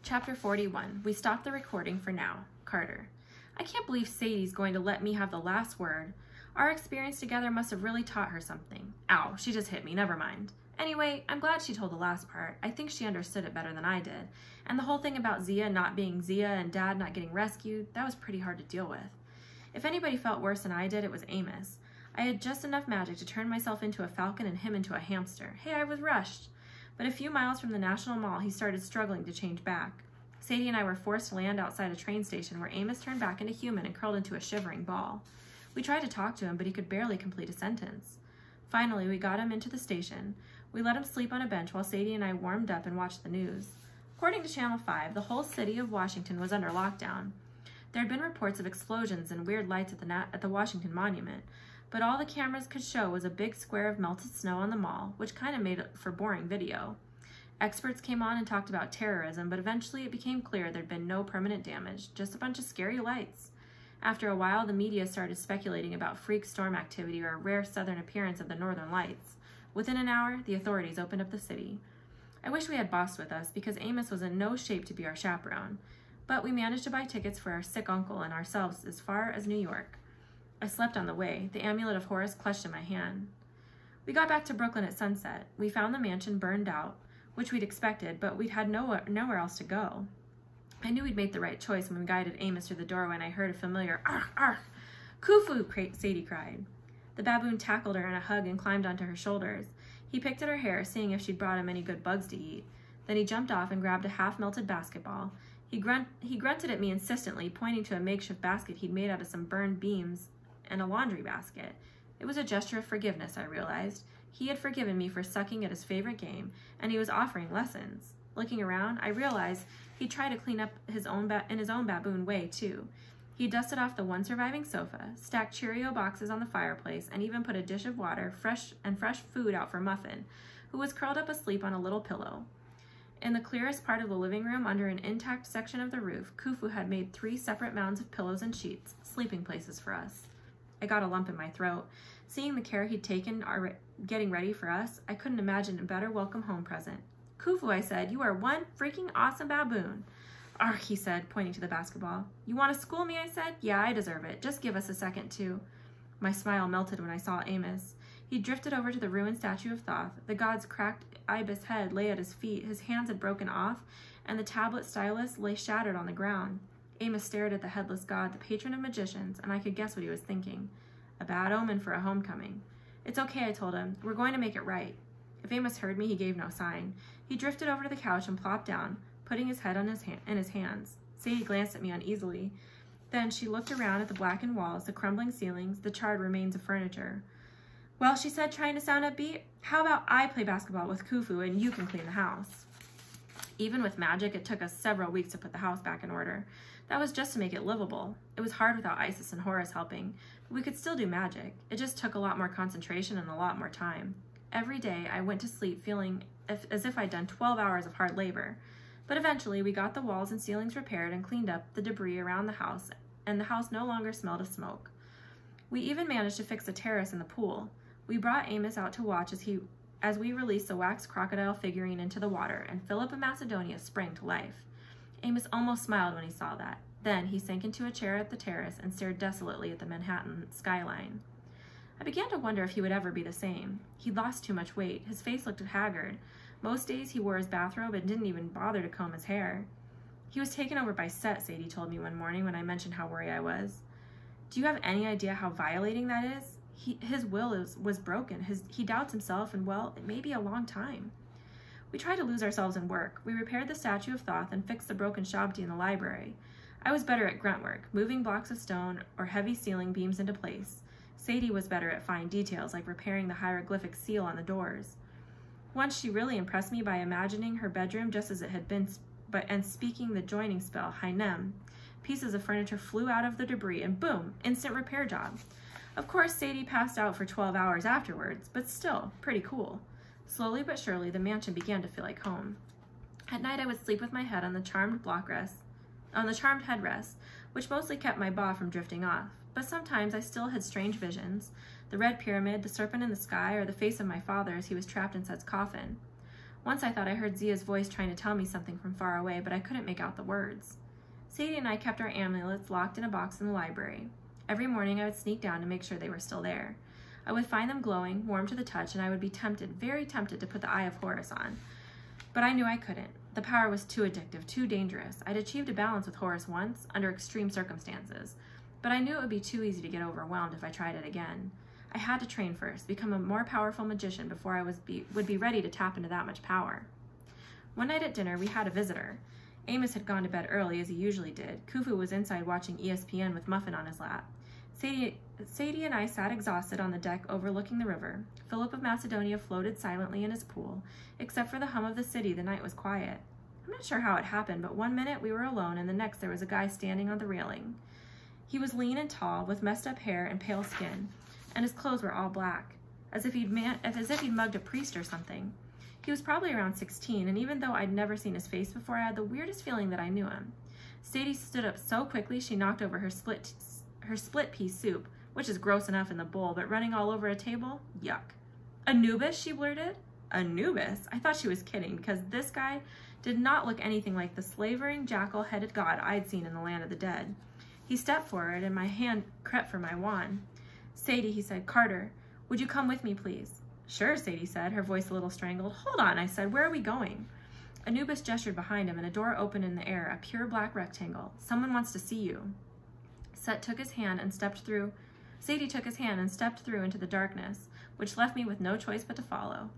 Chapter 41. We stop the recording for now. Carter. I can't believe Sadie's going to let me have the last word. Our experience together must have really taught her something. Ow, she just hit me, never mind. Anyway, I'm glad she told the last part. I think she understood it better than I did. And the whole thing about Zia not being Zia and Dad not getting rescued, that was pretty hard to deal with. If anybody felt worse than I did, it was Amos. I had just enough magic to turn myself into a falcon and him into a hamster. Hey, I was rushed. But a few miles from the National Mall, he started struggling to change back. Sadie and I were forced to land outside a train station where Amos turned back into human and curled into a shivering ball. We tried to talk to him, but he could barely complete a sentence. Finally, we got him into the station. We let him sleep on a bench while Sadie and I warmed up and watched the news. According to Channel 5, the whole city of Washington was under lockdown. There had been reports of explosions and weird lights at the Washington Monument, but all the cameras could show was a big square of melted snow on the mall, which kind of made it for boring video. Experts came on and talked about terrorism, but eventually it became clear there'd been no permanent damage, just a bunch of scary lights. After a while, the media started speculating about freak storm activity or a rare southern appearance of the northern lights. Within an hour, the authorities opened up the city. I wish we had Boss with us because Amos was in no shape to be our chaperone, but we managed to buy tickets for our sick uncle and ourselves as far as New York. I slept on the way, the amulet of Horus clutched in my hand. We got back to Brooklyn at sunset. We found the mansion burned out, which we'd expected, but we'd had nowhere else to go. I knew we'd made the right choice when we guided Amos through the doorway and I heard a familiar "Argh, argh!" "Khufu!" Sadie cried. The baboon tackled her in a hug and climbed onto her shoulders. He picked at her hair, seeing if she'd brought him any good bugs to eat. Then he jumped off and grabbed a half-melted basketball. He grunted at me insistently, pointing to a makeshift basket he'd made out of some burned beams and a laundry basket. It was a gesture of forgiveness, I realized. He had forgiven me for sucking at his favorite game, and he was offering lessons. Looking around, I realized he'd try to clean up in his own baboon way, too. He dusted off the one surviving sofa, stacked Cheerio boxes on the fireplace, and even put a dish of water, fresh food out for Muffin, who was curled up asleep on a little pillow. In the clearest part of the living room, under an intact section of the roof, Khufu had made 3 separate mounds of pillows and sheets, sleeping places for us. I got a lump in my throat. Seeing the care he'd taken getting ready for us, I couldn't imagine a better welcome home present. "Khufu," I said, "you are one freaking awesome baboon." "Argh," he said, pointing to the basketball. "You want to school me?" I said. "Yeah, I deserve it. Just give us a second, too." My smile melted when I saw Amos. He drifted over to the ruined statue of Thoth. The god's cracked ibis head lay at his feet, his hands had broken off, and the tablet stylus lay shattered on the ground. Amos stared at the headless god, the patron of magicians, and I could guess what he was thinking. A bad omen for a homecoming. "It's okay," I told him. "We're going to make it right." If Amos heard me, he gave no sign. He drifted over to the couch and plopped down, putting his head on in his hands. Sadie glanced at me uneasily. Then she looked around at the blackened walls, the crumbling ceilings, the charred remains of furniture. "Well," she said, trying to sound upbeat, "how about I play basketball with Khufu and you can clean the house?" Even with magic, it took us several weeks to put the house back in order. That was just to make it livable. It was hard without Isis and Horus helping, but we could still do magic. It just took a lot more concentration and a lot more time. Every day, I went to sleep feeling as if I'd done 12 hours of hard labor. But eventually, we got the walls and ceilings repaired and cleaned up the debris around the house, and the house no longer smelled of smoke. We even managed to fix a terrace in the pool. We brought Amos out to watch as we released the wax crocodile figurine into the water, and Philip of Macedonia sprang to life. Amos almost smiled when he saw that. Then he sank into a chair at the terrace and stared desolately at the Manhattan skyline. I began to wonder if he would ever be the same. He'd lost too much weight. His face looked haggard. Most days he wore his bathrobe and didn't even bother to comb his hair. "He was taken over by Set," Sadie told me one morning when I mentioned how worried I was. "Do you have any idea how violating that is? His will was broken. He doubts himself, and well, it may be a long time." We tried to lose ourselves in work. We repaired the statue of Thoth and fixed the broken shabti in the library. I was better at grunt work, moving blocks of stone or heavy ceiling beams into place. Sadie was better at fine details, like repairing the hieroglyphic seal on the doors. Once she really impressed me by imagining her bedroom just as it had been, and speaking the joining spell, Hanem. Pieces of furniture flew out of the debris, and boom, instant repair job. Of course, Sadie passed out for 12 hours afterwards, but still, pretty cool. Slowly but surely, the mansion began to feel like home. At night, I would sleep with my head on the charmed headrest, which mostly kept my ba from drifting off. But sometimes I still had strange visions. The red pyramid, the serpent in the sky, or the face of my father as he was trapped in Set's coffin. Once I thought I heard Zia's voice trying to tell me something from far away, but I couldn't make out the words. Sadie and I kept our amulets locked in a box in the library. Every morning I would sneak down to make sure they were still there. I would find them glowing, warm to the touch, and I would be tempted, very tempted, to put the Eye of Horus on. But I knew I couldn't. The power was too addictive, too dangerous. I'd achieved a balance with Horus once, under extreme circumstances, but I knew it would be too easy to get overwhelmed if I tried it again. I had to train first, become a more powerful magician before I would be ready to tap into that much power. One night at dinner, we had a visitor. Amos had gone to bed early, as he usually did. Khufu was inside watching ESPN with Muffin on his lap. Sadie and I sat exhausted on the deck overlooking the river. Philip of Macedonia floated silently in his pool. Except for the hum of the city, the night was quiet. I'm not sure how it happened, but one minute we were alone, and the next there was a guy standing on the railing. He was lean and tall, with messed up hair and pale skin, and his clothes were all black, as if he'd mugged a priest or something. He was probably around 16, and even though I'd never seen his face before, I had the weirdest feeling that I knew him. Sadie stood up so quickly she knocked over her split-pea soup, which is gross enough in the bowl, but running all over a table? Yuck. Anubis, she blurted. Anubis? I thought she was kidding, because this guy did not look anything like the slavering, jackal-headed god I'd seen in the land of the dead. He stepped forward, and my hand crept for my wand. Sadie, he said, Carter, would you come with me, please? Sure, Sadie said, her voice a little strangled. Hold on, I said, where are we going? Anubis gestured behind him, and a door opened in the air, a pure black rectangle. Someone wants to see you. Sadie took his hand and stepped through into the darkness, which left me with no choice but to follow.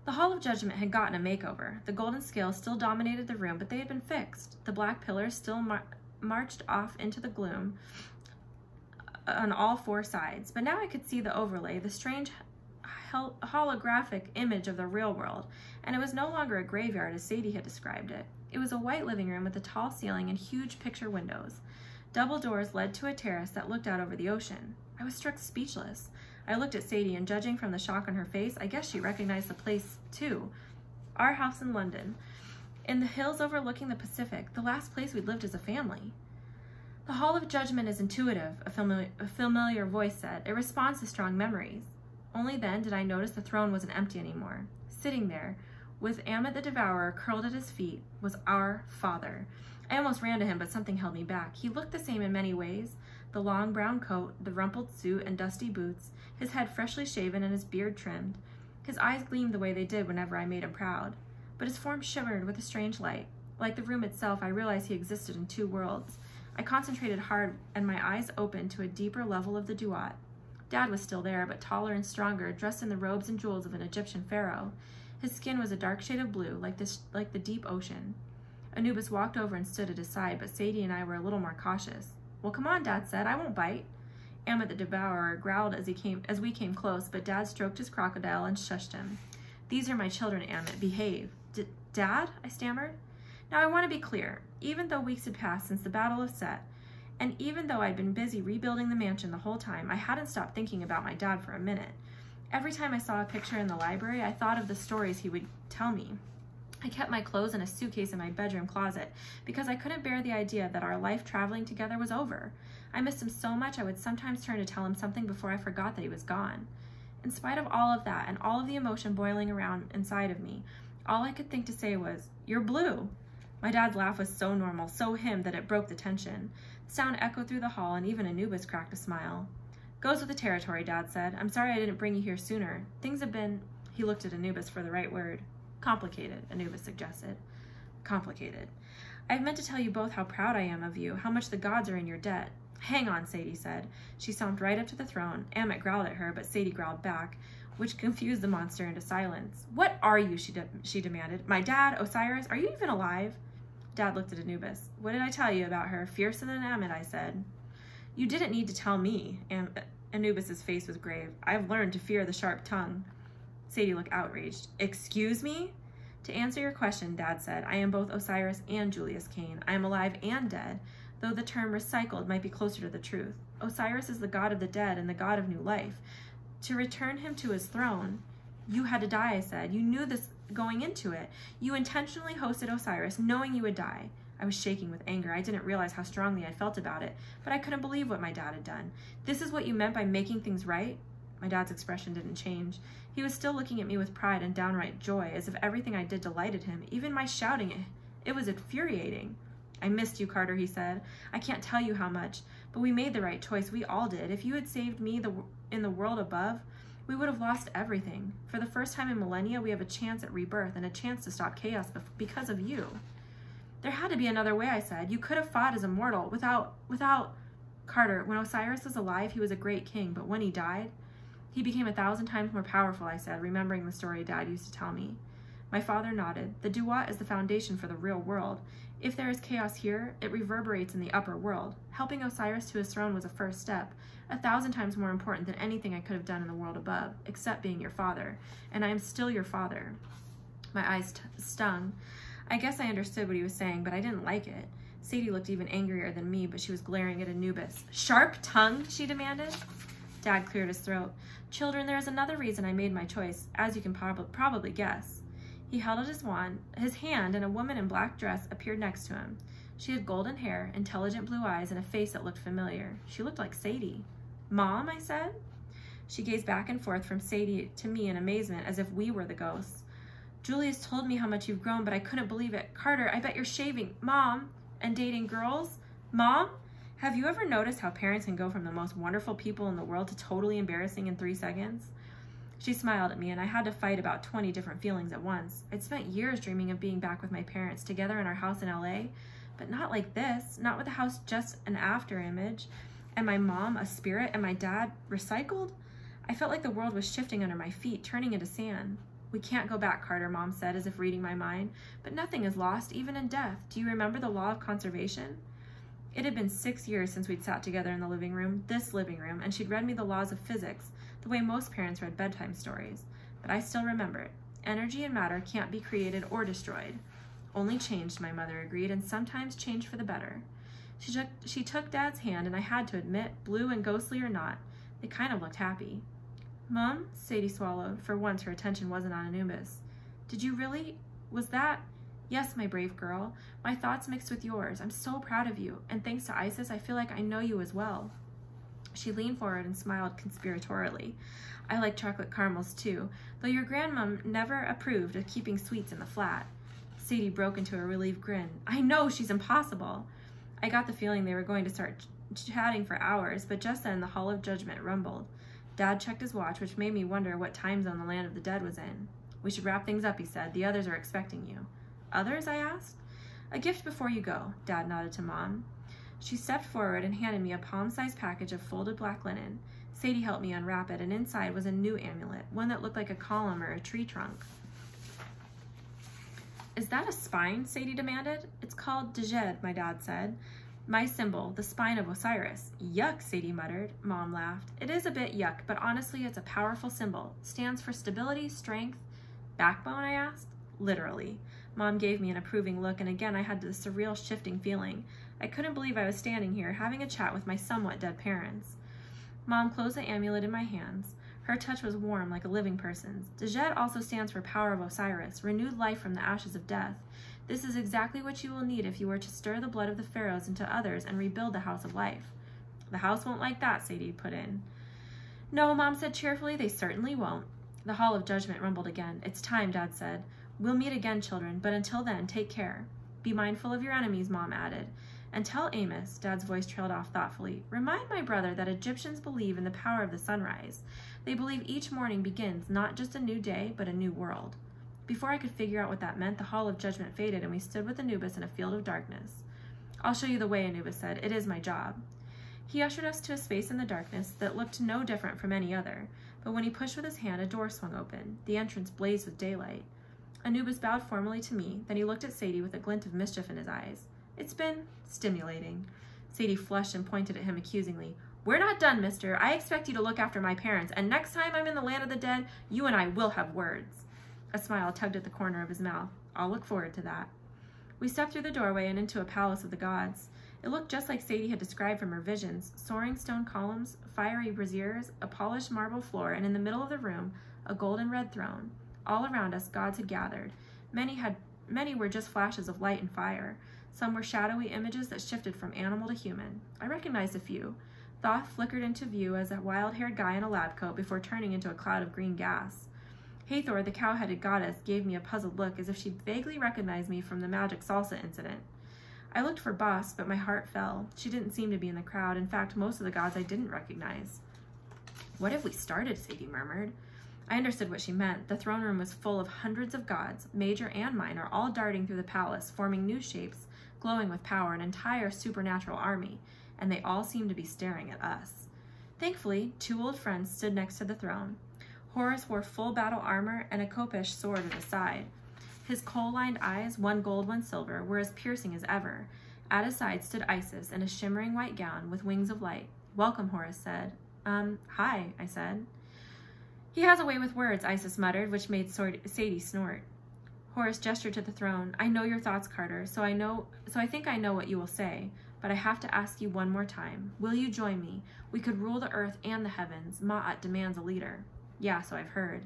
The Hall of Judgment had gotten a makeover. The golden scales still dominated the room, but they had been fixed. The black pillars still marched off into the gloom on all four sides, but now I could see the overlay, the strange holographic image of the real world, and it was no longer a graveyard as Sadie had described it. It was a white living room with a tall ceiling and huge picture windows. Double doors led to a terrace that looked out over the ocean. I was struck speechless. I looked at Sadie, and judging from the shock on her face, I guess she recognized the place, too. Our house in London. In the hills overlooking the Pacific, the last place we'd lived as a family. The Hall of Judgment is intuitive, a familiar voice said. It responds to strong memories. Only then did I notice the throne wasn't empty anymore. Sitting there, with Ammit the Devourer curled at his feet, was our father. I almost ran to him, but something held me back. He looked the same in many ways. The long brown coat, the rumpled suit, and dusty boots, his head freshly shaven and his beard trimmed. His eyes gleamed the way they did whenever I made him proud. But his form shimmered with a strange light. Like the room itself, I realized he existed in two worlds. I concentrated hard, and my eyes opened to a deeper level of the duat. Dad was still there, but taller and stronger, dressed in the robes and jewels of an Egyptian pharaoh. His skin was a dark shade of blue, like the deep ocean. Anubis walked over and stood at his side, but Sadie and I were a little more cautious. Well, come on, Dad said. I won't bite. Ammit the Devourer growled as we came close, but Dad stroked his crocodile and shushed him. These are my children, Ammit. Behave. Dad? I stammered. Now, I want to be clear. Even though weeks had passed since the Battle of Set, and even though I'd been busy rebuilding the mansion the whole time, I hadn't stopped thinking about my dad for a minute. Every time I saw a picture in the library, I thought of the stories he would tell me. I kept my clothes in a suitcase in my bedroom closet because I couldn't bear the idea that our life traveling together was over. I missed him so much I would sometimes turn to tell him something before I forgot that he was gone. In spite of all of that and all of the emotion boiling around inside of me, all I could think to say was, "You're blue." My dad's laugh was so normal, so him, that it broke the tension. The sound echoed through the hall, and even Anubis cracked a smile. Goes with the territory, Dad said. I'm sorry I didn't bring you here sooner. Things have been... He looked at Anubis for the right word. Complicated, Anubis suggested. Complicated. I've meant to tell you both how proud I am of you, how much the gods are in your debt. Hang on, Sadie said. She stomped right up to the throne. Ammit growled at her, but Sadie growled back, which confused the monster into silence. What are you, she demanded. My dad, Osiris? Are you even alive? Dad looked at Anubis. What did I tell you about her? Fiercer than Ammit, I said. You didn't need to tell me. Anubis's face was grave. I've learned to fear the sharp tongue. Sadie looked outraged. Excuse me? To answer your question, Dad said, I am both Osiris and Julius Cain. I am alive and dead, though the term recycled might be closer to the truth. Osiris is the god of the dead and the god of new life. To return him to his throne, you had to die, I said. You knew this going into it. You intentionally hosted Osiris, knowing you would die. I was shaking with anger. I didn't realize how strongly I felt about it, but I couldn't believe what my dad had done. This is what you meant by making things right? My dad's expression didn't change. He was still looking at me with pride and downright joy, as if everything I did delighted him, even my shouting it. It was infuriating. I missed you, Carter, he said. I can't tell you how much, but we made the right choice. We all did. If you had saved me in the world above, we would have lost everything. For the first time in millennia, we have a chance at rebirth and a chance to stop chaos because of you. There had to be another way, I said. You could have fought as a mortal without... Carter, when Osiris was alive, he was a great king, but when he died, he became 1,000 times more powerful, I said, remembering the story Dad used to tell me. My father nodded. The Duat is the foundation for the real world. If there is chaos here, it reverberates in the upper world. Helping Osiris to his throne was a first step, 1,000 times more important than anything I could have done in the world above, except being your father. And I am still your father. My eyes stung. I guess I understood what he was saying, but I didn't like it. Sadie looked even angrier than me, but she was glaring at Anubis. Sharp-tongued, she demanded. Dad cleared his throat. Children, there is another reason I made my choice, as you can probably guess. He held out his hand, and a woman in black dress appeared next to him. She had golden hair, intelligent blue eyes, and a face that looked familiar. She looked like Sadie. Mom, I said. She gazed back and forth from Sadie to me in amazement, as if we were the ghosts. Julius told me how much you've grown, but I couldn't believe it. Carter, I bet you're shaving. Mom, and dating girls? Mom, have you ever noticed how parents can go from the most wonderful people in the world to totally embarrassing in 3 seconds? She smiled at me, and I had to fight about 20 different feelings at once. I'd spent years dreaming of being back with my parents, together in our house in LA, but not like this, not with the house just an after image, and my mom a spirit, and my dad recycled. I felt like the world was shifting under my feet, turning into sand. We can't go back, Carter, Mom said, as if reading my mind, but nothing is lost, even in death. Do you remember the law of conservation? It had been 6 years since we'd sat together in the living room, this living room, and she'd read me the laws of physics, the way most parents read bedtime stories. But I still remember it. Energy and matter can't be created or destroyed. Only changed, my mother agreed, and sometimes changed for the better. She took Dad's hand, and I had to admit, blue and ghostly or not, they kind of looked happy. Mom, Sadie swallowed. For once, her attention wasn't on Anubis. Did you really? Was that? Yes, my brave girl. My thoughts mixed with yours. I'm so proud of you, and thanks to Isis, I feel like I know you as well. She leaned forward and smiled conspiratorially. I like chocolate caramels too, though your grandmom never approved of keeping sweets in the flat. Sadie broke into a relieved grin. I know, she's impossible. I got the feeling they were going to start chatting for hours, but just then the Hall of Judgment rumbled. Dad checked his watch, which made me wonder what time zone the land of the dead was in. We should wrap things up, he said. The others are expecting you. Others? I asked. A gift before you go, Dad nodded to Mom. She stepped forward and handed me a palm-sized package of folded black linen. Sadie helped me unwrap it, and inside was a new amulet, one that looked like a column or a tree trunk. Is that a spine? Sadie demanded. It's called Djed, my dad said. My symbol, the spine of Osiris. Yuck, Sadie muttered. Mom laughed. It is a bit yuck, but honestly, it's a powerful symbol. Stands for stability, strength. Backbone, I asked. Literally. Mom gave me an approving look, and again I had this surreal shifting feeling. I couldn't believe I was standing here, having a chat with my somewhat dead parents. Mom closed the amulet in my hands. Her touch was warm, like a living person's. Djed also stands for power of Osiris, renewed life from the ashes of death. This is exactly what you will need if you were to stir the blood of the pharaohs into others and rebuild the house of life. The house won't like that, Sadie put in. No, Mom said cheerfully, they certainly won't. The Hall of Judgment rumbled again. It's time, Dad said. We'll meet again, children, but until then, take care. Be mindful of your enemies, Mom added. And tell Amos, Dad's voice trailed off thoughtfully, remind my brother that Egyptians believe in the power of the sunrise. They believe each morning begins not just a new day, but a new world. Before I could figure out what that meant, the Hall of Judgment faded, and we stood with Anubis in a field of darkness. I'll show you the way, Anubis said. It is my job. He ushered us to a space in the darkness that looked no different from any other, but when he pushed with his hand, a door swung open. The entrance blazed with daylight. Anubis bowed formally to me, then he looked at Sadie with a glint of mischief in his eyes. It's been stimulating. Sadie flushed and pointed at him accusingly. We're not done, mister. I expect you to look after my parents, and next time I'm in the land of the dead, you and I will have words. A smile tugged at the corner of his mouth. I'll look forward to that. We stepped through the doorway and into a palace of the gods. It looked just like Sadie had described from her visions, soaring stone columns, fiery braziers, a polished marble floor, and in the middle of the room, a golden red throne. All around us, gods had gathered. Many were just flashes of light and fire. Some were shadowy images that shifted from animal to human. I recognized a few. Thoth flickered into view as a wild-haired guy in a lab coat before turning into a cloud of green gas. Hathor, the cow-headed goddess, gave me a puzzled look as if she vaguely recognized me from the magic salsa incident. I looked for Boss, but my heart fell. She didn't seem to be in the crowd. In fact, most of the gods I didn't recognize. What have we started? Sadie murmured. I understood what she meant. The throne room was full of hundreds of gods, major and minor, all darting through the palace, forming new shapes, glowing with power, an entire supernatural army, and they all seemed to be staring at us. Thankfully, 2 old friends stood next to the throne. Horus wore full battle armor and a khopesh sword at his side. His coal-lined eyes, one gold, one silver, were as piercing as ever. At his side stood Isis in a shimmering white gown with wings of light. Welcome, Horus said. Hi, I said. He has a way with words, Isis muttered, which made Sadie snort. Horus gestured to the throne. I know your thoughts, Carter, so I think I know what you will say, but I have to ask you one more time. Will you join me? We could rule the earth and the heavens. Ma'at demands a leader. Yeah, so I've heard.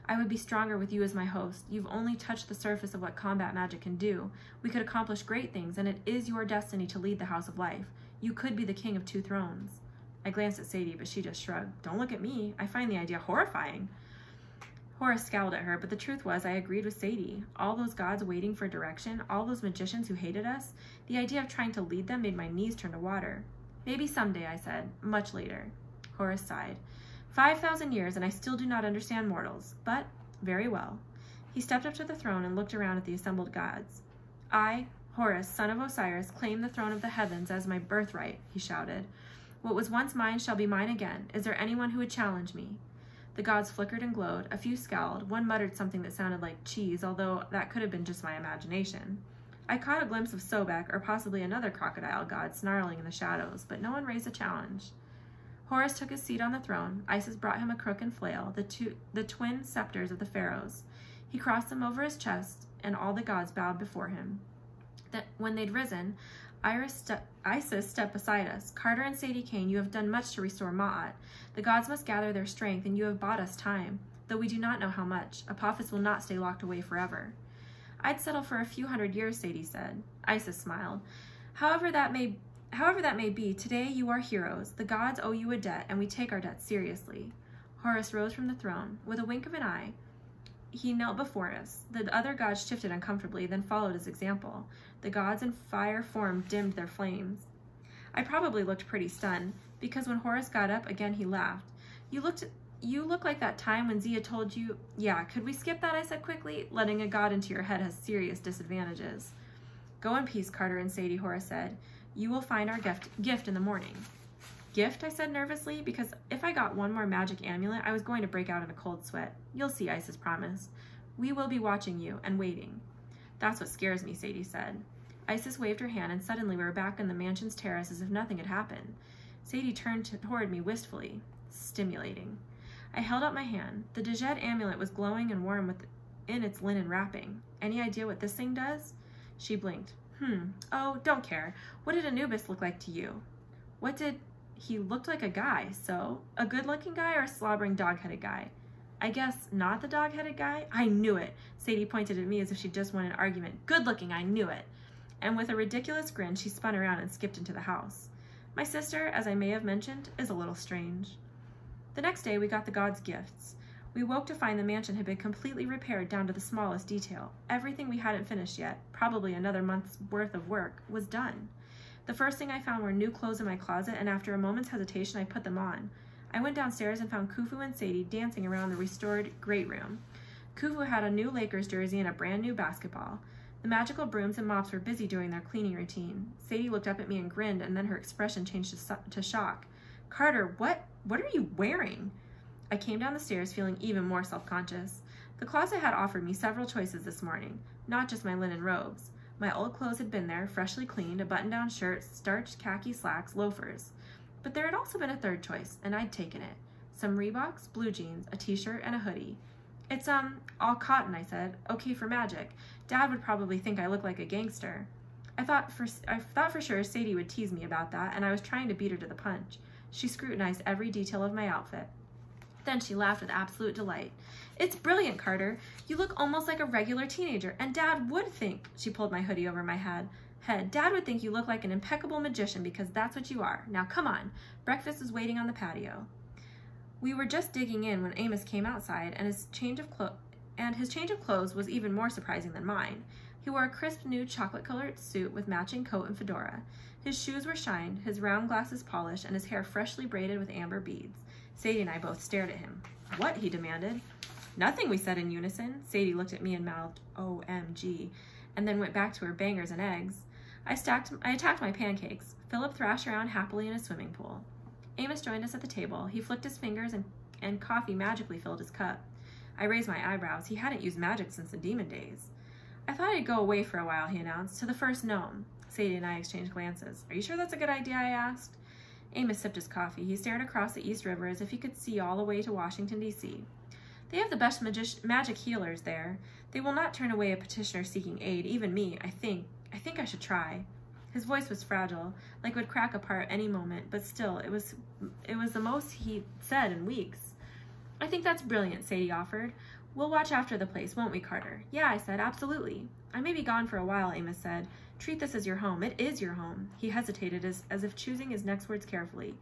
I would be stronger with you as my host. You've only touched the surface of what combat magic can do. We could accomplish great things, and it is your destiny to lead the House of Life. You could be the king of 2 thrones. I glanced at Sadie, but she just shrugged. Don't look at me. I find the idea horrifying. Horus scowled at her, but the truth was I agreed with Sadie. All those gods waiting for direction, all those magicians who hated us, the idea of trying to lead them made my knees turn to water. Maybe someday, I said. Much later. Horus sighed. 5,000 years, and I still do not understand mortals, but very well. He stepped up to the throne and looked around at the assembled gods. I, Horus, son of Osiris, claim the throne of the heavens as my birthright, he shouted. What was once mine shall be mine again. Is there anyone who would challenge me? The gods flickered and glowed. A few scowled. One muttered something that sounded like cheese, although that could have been just my imagination. I caught a glimpse of Sobek, or possibly another crocodile god, snarling in the shadows, but no one raised a challenge. Horus took his seat on the throne. Isis brought him a crook and flail, the twin scepters of the pharaohs. He crossed them over his chest, and all the gods bowed before him. When they'd risen, Isis stepped beside us. Carter and Sadie Kane, you have done much to restore Ma'at. The gods must gather their strength, and you have bought us time. Though we do not know how much, Apophis will not stay locked away forever. I'd settle for a few hundred years, Sadie said. Isis smiled. However that may be, today you are heroes. The gods owe you a debt, and we take our debt seriously. Horus rose from the throne. With a wink of an eye, he knelt before us. The other gods shifted uncomfortably, then followed his example. The gods in fire form dimmed their flames. I probably looked pretty stunned, because when Horus got up again, he laughed. You look like that time when Zia told you... Yeah, could we skip that, I said quickly. Letting a god into your head has serious disadvantages. Go in peace, Carter and Sadie, Horus said. You will find our gift in the morning. Gift, I said nervously, because if I got one more magic amulet, I was going to break out in a cold sweat. You'll see, Isis promised. We will be watching you and waiting. That's what scares me, Sadie said. Isis waved her hand, and suddenly we were back on the mansion's terrace as if nothing had happened. Sadie turned toward me wistfully. Stimulating. I held out my hand. The Dejed amulet was glowing and warm within its linen wrapping. Any idea what this thing does? She blinked. Oh, don't care. What did Anubis look like to you? He looked like a guy, so? A good-looking guy or a slobbering dog-headed guy? I guess not the dog-headed guy? I knew it. Sadie pointed at me as if she just won an argument. Good-looking, I knew it. And with a ridiculous grin, she spun around and skipped into the house. My sister, as I may have mentioned, is a little strange. The next day, we got the gods' gifts. We woke to find the mansion had been completely repaired down to the smallest detail. Everything we hadn't finished yet, probably another month's worth of work, was done. The first thing I found were new clothes in my closet, and after a moment's hesitation, I put them on. I went downstairs and found Khufu and Sadie dancing around the restored great room. Khufu had a new Lakers jersey and a brand new basketball. The magical brooms and mops were busy doing their cleaning routine. Sadie looked up at me and grinned, and then her expression changed to shock. Carter, what are you wearing? I came down the stairs feeling even more self-conscious. The closet had offered me several choices this morning, not just my linen robes. My old clothes had been there, freshly cleaned, a button-down shirt, starched khaki slacks, loafers. But there had also been a third choice, and I'd taken it. Some Reeboks, blue jeans, a t-shirt, and a hoodie. It's, all cotton, I said. Okay for magic. Dad would probably think I look like a gangster. I thought for sure Sadie would tease me about that, and I was trying to beat her to the punch. She scrutinized every detail of my outfit. Then she laughed with absolute delight. It's brilliant, Carter. You look almost like a regular teenager, and Dad would think. She pulled my hoodie over my head. head. Dad would think you look like an impeccable magician because that's what you are. Now come on. Breakfast is waiting on the patio. We were just digging in when Amos came outside, and his change of clothes was even more surprising than mine. He wore a crisp new chocolate-colored suit with matching coat and fedora. His shoes were shined, his round glasses polished, and his hair freshly braided with amber beads. Sadie and I both stared at him. What? He demanded. Nothing, we said in unison. Sadie looked at me and mouthed, OMG, and then went back to her bangers and eggs. I attacked my pancakes. Philip thrashed around happily in a swimming pool. Amos joined us at the table. He flicked his fingers and coffee magically filled his cup. I raised my eyebrows. He hadn't used magic since the demon days. I thought I'd go away for a while, he announced, to the first gnome. Sadie and I exchanged glances. Are you sure that's a good idea, I asked. Amos sipped his coffee. He stared across the East River as if he could see all the way to Washington, D.C. They have the best magic healers there. They will not turn away a petitioner seeking aid, even me, I think I should try. His voice was fragile, like it would crack apart any moment, but still, it was the most he'd said in weeks. I think that's brilliant, Sadie offered. We'll watch after the place, won't we, Carter? Yeah, I said, absolutely. I may be gone for a while, Amos said. Treat this as your home. It is your home. He hesitated as if choosing his next words carefully.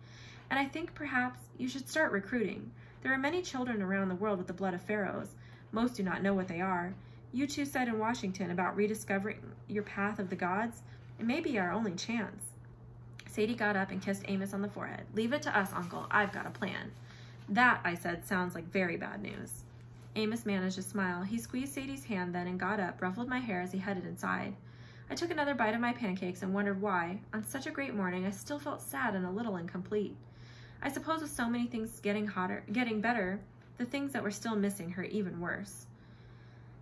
And I think perhaps you should start recruiting. There are many children around the world with the blood of pharaohs. Most do not know what they are. You two said in Washington about rediscovering your path of the gods. It may be our only chance. Sadie got up and kissed Amos on the forehead. Leave it to us, Uncle. I've got a plan. That, I said, sounds like very bad news. Amos managed a smile. He squeezed Sadie's hand then and got up, ruffled my hair as he headed inside. I took another bite of my pancakes and wondered why, on such a great morning, I still felt sad and a little incomplete. I suppose with so many things getting better, the things that were still missing hurt even worse.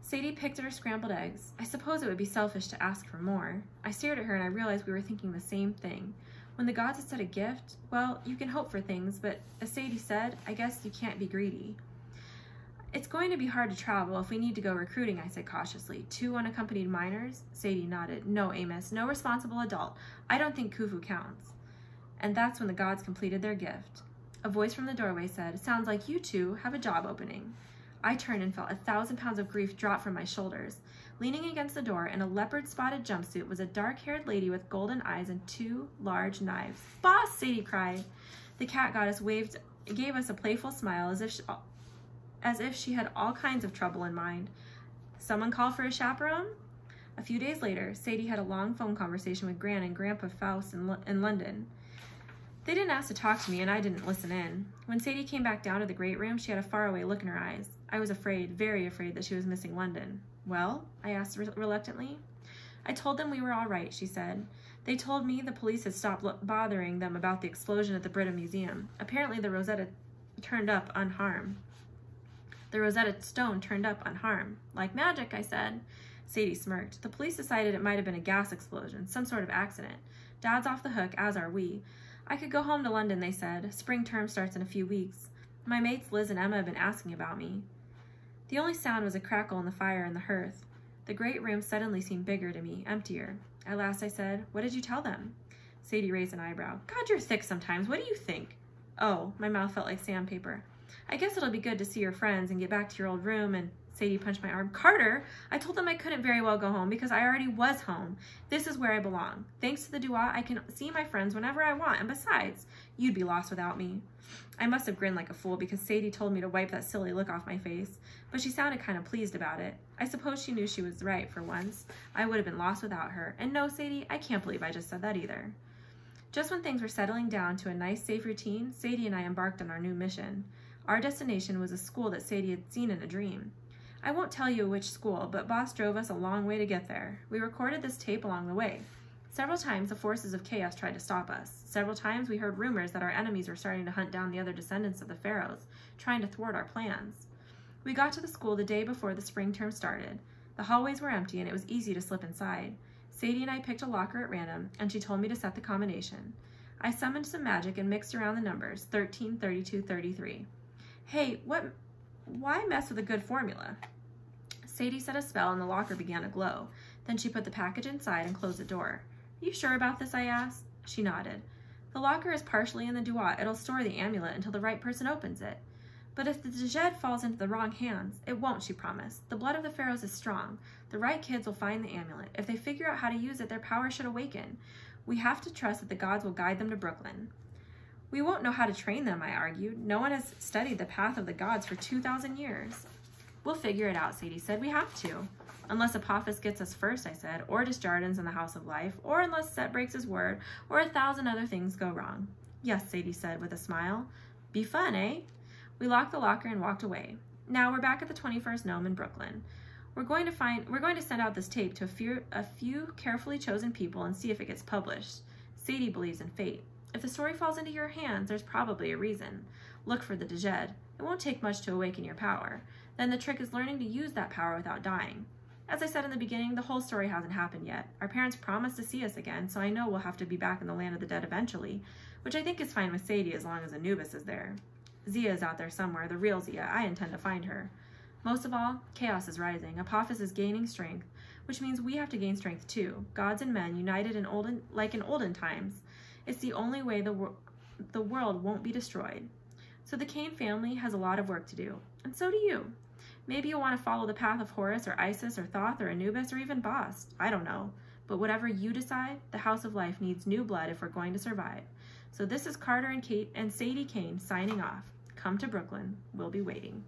Sadie picked at her scrambled eggs. I suppose it would be selfish to ask for more. I stared at her and I realized we were thinking the same thing. When the gods had said a gift, well, you can hope for things, but as Sadie said, I guess you can't be greedy. It's going to be hard to travel if we need to go recruiting, I said cautiously. 2 unaccompanied minors? Sadie nodded. No, Amos, no responsible adult. I don't think Khufu counts. And that's when the gods completed their gift. A voice from the doorway said, sounds like you two have a job opening. I turned and felt 1,000 pounds of grief drop from my shoulders. Leaning against the door in a leopard-spotted jumpsuit was a dark-haired lady with golden eyes and 2 large knives. Boss, Sadie cried. The cat goddess gave us a playful smile as if she had all kinds of trouble in mind. Someone call for a chaperone? A few days later, Sadie had a long phone conversation with Gran and Grandpa Faust in London. They didn't ask to talk to me, and I didn't listen in. When Sadie came back down to the great room, she had a faraway look in her eyes. I was afraid, very afraid, that she was missing London. Well? I asked reluctantly. I told them we were all right, she said. They told me the police had stopped bothering them about the explosion at the Brita Museum. Apparently the Rosetta turned up unharmed. The Rosetta Stone turned up unharmed. Like magic, I said. Sadie smirked. The police decided it might have been a gas explosion, some sort of accident. Dad's off the hook, as are we. I could go home to London, they said. Spring term starts in a few weeks. My mates Liz and Emma have been asking about me. The only sound was a crackle in the fire in the hearth. The great room suddenly seemed bigger to me, emptier. At last I said, what did you tell them? Sadie raised an eyebrow. God, you're thick sometimes. What do you think? Oh, my mouth felt like sandpaper. I guess it'll be good to see your friends and get back to your old room and... Sadie punched my arm. Carter! I told them I couldn't very well go home because I already was home. This is where I belong. Thanks to the duat, I can see my friends whenever I want, and besides, you'd be lost without me. I must have grinned like a fool because Sadie told me to wipe that silly look off my face, but she sounded kind of pleased about it. I suppose she knew she was right for once. I would have been lost without her. And no, Sadie, I can't believe I just said that either. Just when things were settling down to a nice, safe routine, Sadie and I embarked on our new mission. Our destination was a school that Sadie had seen in a dream. I won't tell you which school, but Boss drove us a long way to get there. We recorded this tape along the way. Several times the forces of chaos tried to stop us. Several times we heard rumors that our enemies were starting to hunt down the other descendants of the pharaohs, trying to thwart our plans. We got to the school the day before the spring term started. The hallways were empty and it was easy to slip inside. Sadie and I picked a locker at random, and she told me to set the combination. I summoned some magic and mixed around the numbers, 13, 32, 33. Hey, why mess with a good formula? Sadie said a spell and the locker began to glow. Then she put the package inside and closed the door. Are you sure about this? I asked. She nodded. The locker is partially in the duat. It'll store the amulet until the right person opens it. But if the Djed falls into the wrong hands, it won't, she promised. The blood of the pharaohs is strong. The right kids will find the amulet. If they figure out how to use it, their power should awaken. We have to trust that the gods will guide them to Brooklyn. We won't know how to train them, I argued. No one has studied the path of the gods for 2,000 years. We'll figure it out, Sadie said. We have to. Unless Apophis gets us first, I said, or Desjardins in the House of Life, or unless Set breaks his word, or 1,000 other things go wrong. Yes, Sadie said with a smile. Be fun, eh? We locked the locker and walked away. Now we're back at the 21st Gnome in Brooklyn. We're going to send out this tape to a few carefully chosen people and see if it gets published. Sadie believes in fate. If the story falls into your hands, there's probably a reason. Look for the Djed. It won't take much to awaken your power. Then the trick is learning to use that power without dying. As I said in the beginning, the whole story hasn't happened yet. Our parents promised to see us again, so I know we'll have to be back in the land of the dead eventually, which I think is fine with Sadie as long as Anubis is there. Zia is out there somewhere, the real Zia. I intend to find her. Most of all, chaos is rising. Apophis is gaining strength, which means we have to gain strength too. Gods and men united in olden times. It's the only way the world won't be destroyed. So the Cain family has a lot of work to do, and so do you. Maybe you'll want to follow the path of Horus or Isis or Thoth or Anubis or even Bast. I don't know. But whatever you decide, the House of Life needs new blood if we're going to survive. So this is Carter and Kate and Sadie Kane signing off. Come to Brooklyn. We'll be waiting.